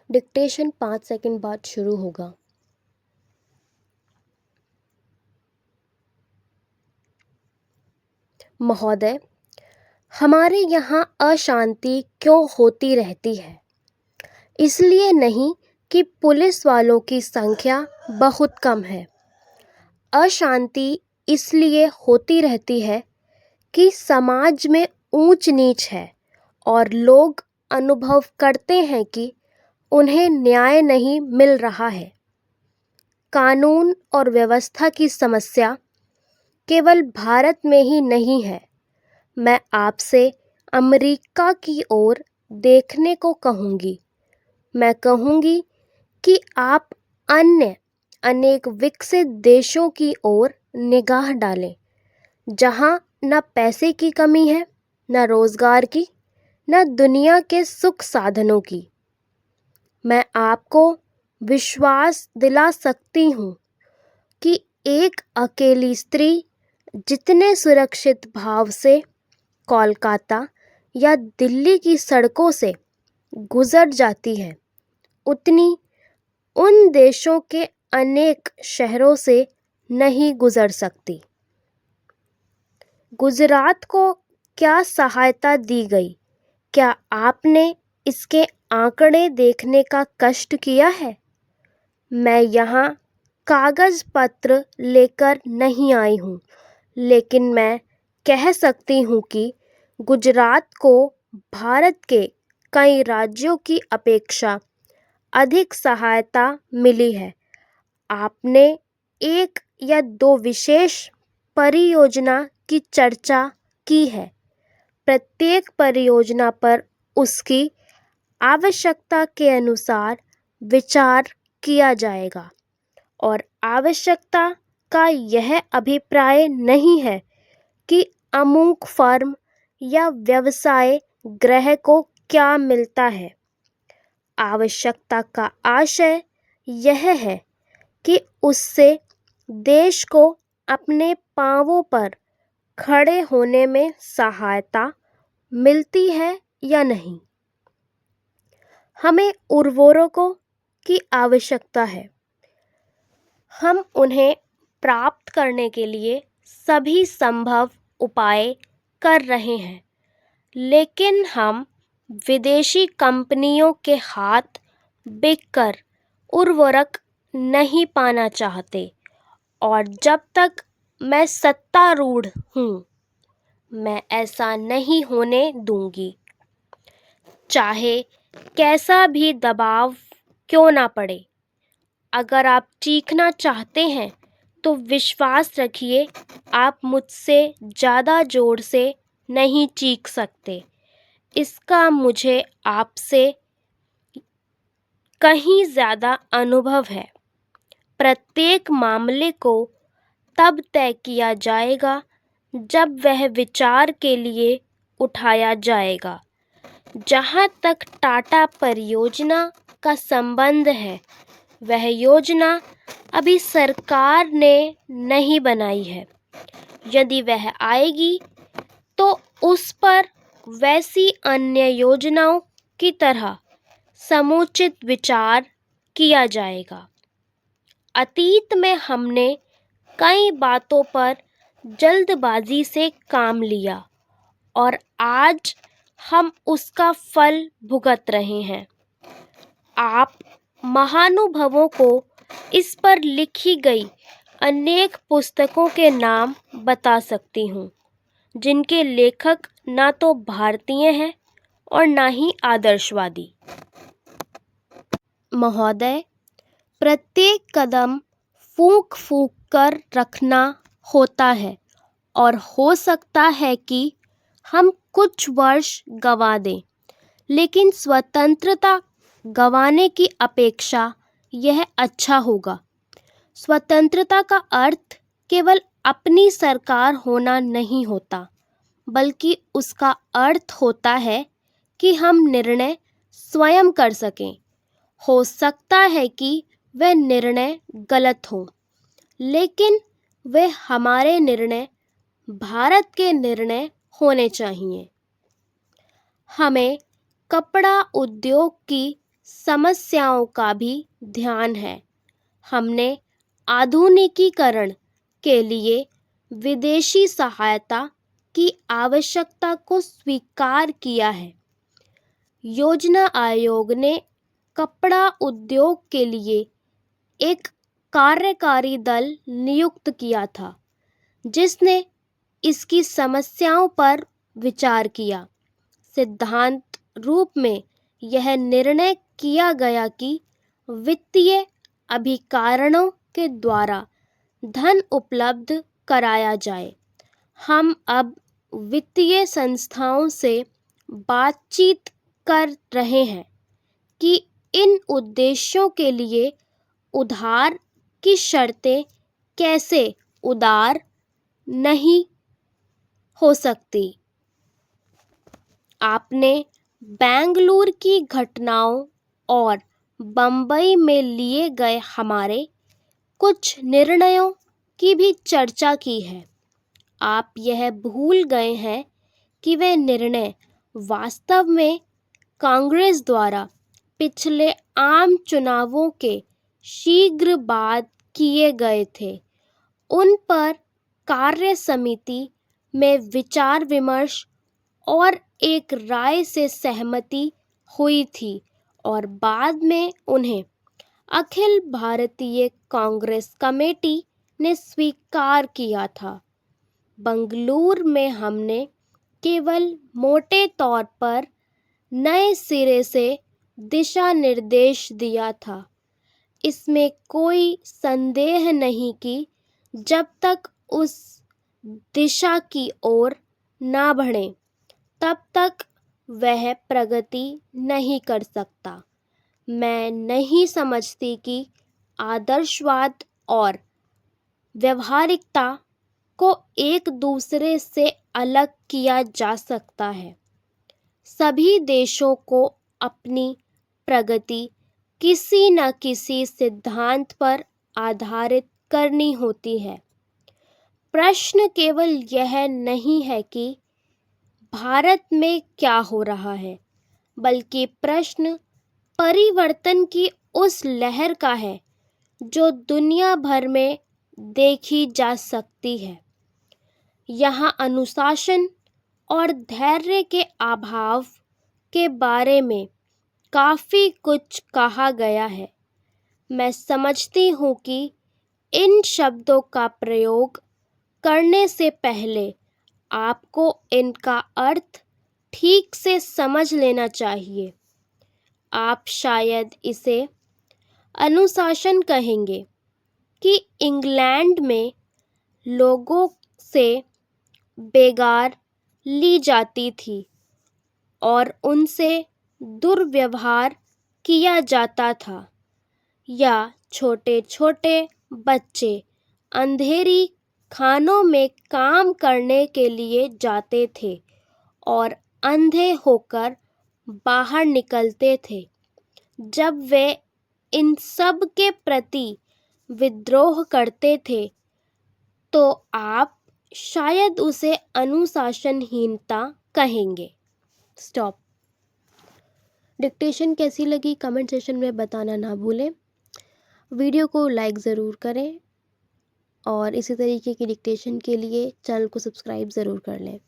Dictation 5 second बाद शुरू होगा। महोदय, हमारे यहाँ अशांति क्यों होती रहती है? इसलिए नहीं कि पुलिस वालों की संख्या बहुत कम है। अशांति इसलिए होती रहती है कि समाज में ऊंच नीच है और लोग अनुभव करते हैं कि उन्हें न्याय नहीं मिल रहा है। कानून और व्यवस्था की समस्या केवल भारत में ही नहीं है। मैं आपसे अमेरिका की ओर देखने को कहूँगी। मैं कहूँगी कि आप अन्य अनेक विकसित देशों की ओर निगाह डालें, जहाँ न पैसे की कमी है, न रोजगार की, न दुनिया के सुख साधनों की। मैं आपको विश्वास दिला सकती हूँ कि एक अकेली स्त्री जितने सुरक्षित भाव से कोलकाता या दिल्ली की सड़कों से गुजर जाती है, उतनी उन देशों के अनेक शहरों से नहीं गुजर सकती। गुजरात को क्या सहायता दी गई, क्या आपने इसके आंकड़े देखने का कष्ट किया है? मैं यहाँ कागज पत्र लेकर नहीं आई हूँ, लेकिन मैं कह सकती हूँ कि गुजरात को भारत के कई राज्यों की अपेक्षा अधिक सहायता मिली है। आपने एक या दो विशेष परियोजना की चर्चा की है। प्रत्येक परियोजना पर उसकी आवश्यकता के अनुसार विचार किया जाएगा और आवश्यकता का यह अभिप्राय नहीं है कि अमुक फर्म या व्यवसाय ग्रह को क्या मिलता है। आवश्यकता का आशय यह है कि उससे देश को अपने पांवों पर खड़े होने में सहायता मिलती है या नहीं। हमें उर्वरकों की आवश्यकता है। हम उन्हें प्राप्त करने के लिए सभी संभव उपाय कर रहे हैं, लेकिन हम विदेशी कंपनियों के हाथ बिककर उर्वरक नहीं पाना चाहते और जब तक मैं सत्तारूढ़ हूँ, मैं ऐसा नहीं होने दूंगी। चाहे कैसा भी दबाव क्यों ना पड़े। अगर आप चीखना चाहते हैं तो विश्वास रखिए, आप मुझसे ज़्यादा जोर से नहीं चीख सकते। इसका मुझे आपसे कहीं ज़्यादा अनुभव है। प्रत्येक मामले को तब तय किया जाएगा जब वह विचार के लिए उठाया जाएगा। जहाँ तक टाटा परियोजना का संबंध है, वह योजना अभी सरकार ने नहीं बनाई है। यदि वह आएगी तो उस पर वैसी अन्य योजनाओं की तरह समुचित विचार किया जाएगा। अतीत में हमने कई बातों पर जल्दबाजी से काम लिया और आज हम उसका फल भुगत रहे हैं। आप महानुभवों को इस पर लिखी गई अनेक पुस्तकों के नाम बता सकती हूँ, जिनके लेखक ना तो भारतीय हैं और ना ही आदर्शवादी। महोदय, प्रत्येक कदम फूंक फूंक कर रखना होता है और हो सकता है कि हम कुछ वर्ष गंवा दें, लेकिन स्वतंत्रता गंवाने की अपेक्षा यह अच्छा होगा। स्वतंत्रता का अर्थ केवल अपनी सरकार होना नहीं होता, बल्कि उसका अर्थ होता है कि हम निर्णय स्वयं कर सकें। हो सकता है कि वह निर्णय गलत हो, लेकिन वे हमारे निर्णय भारत के निर्णय होने चाहिए। हमें कपड़ा उद्योग की समस्याओं का भी ध्यान है। हमने आधुनिकीकरण के लिए विदेशी सहायता की आवश्यकता को स्वीकार किया है। योजना आयोग ने कपड़ा उद्योग के लिए एक कार्यकारी दल नियुक्त किया था, जिसने इसकी समस्याओं पर विचार किया। सिद्धांत रूप में यह निर्णय किया गया कि वित्तीय अभिकारणों के द्वारा धन उपलब्ध कराया जाए। हम अब वित्तीय संस्थाओं से बातचीत कर रहे हैं कि इन उद्देश्यों के लिए उधार की शर्तें कैसे उदार नहीं हो सकती। आपने बेंगलुरु की घटनाओं और बम्बई में लिए गए हमारे कुछ निर्णयों की भी चर्चा की है। आप यह भूल गए हैं कि वे निर्णय वास्तव में कांग्रेस द्वारा पिछले आम चुनावों के शीघ्र बाद किए गए थे। उन पर कार्य समिति में विचार विमर्श और एक राय से सहमति हुई थी और बाद में उन्हें अखिल भारतीय कांग्रेस कमेटी ने स्वीकार किया था। बंगलुरु में हमने केवल मोटे तौर पर नए सिरे से दिशा निर्देश दिया था। इसमें कोई संदेह नहीं कि जब तक उस दिशा की ओर ना बढ़े तब तक वह प्रगति नहीं कर सकता। मैं नहीं समझती कि आदर्शवाद और व्यवहारिकता को एक दूसरे से अलग किया जा सकता है। सभी देशों को अपनी प्रगति किसी न किसी सिद्धांत पर आधारित करनी होती है। प्रश्न केवल यह नहीं है कि भारत में क्या हो रहा है, बल्कि प्रश्न परिवर्तन की उस लहर का है जो दुनिया भर में देखी जा सकती है। यहाँ अनुशासन और धैर्य के अभाव के बारे में काफ़ी कुछ कहा गया है। मैं समझती हूँ कि इन शब्दों का प्रयोग करने से पहले आपको इनका अर्थ ठीक से समझ लेना चाहिए। आप शायद इसे अनुशासन कहेंगे कि इंग्लैंड में लोगों से बेगार ली जाती थी और उनसे दुर्व्यवहार किया जाता था, या छोटे छोटे बच्चे अंधेरी खानों में काम करने के लिए जाते थे और अंधे होकर बाहर निकलते थे। जब वे इन सब के प्रति विद्रोह करते थे तो आप शायद उसे अनुशासनहीनता कहेंगे। स्टॉप। डिक्टेशन कैसी लगी कमेंट सेशन में बताना ना भूलें। वीडियो को लाइक ज़रूर करें और इसी तरीके की डिक्टेशन के लिए चैनल को सब्सक्राइब ज़रूर कर लें।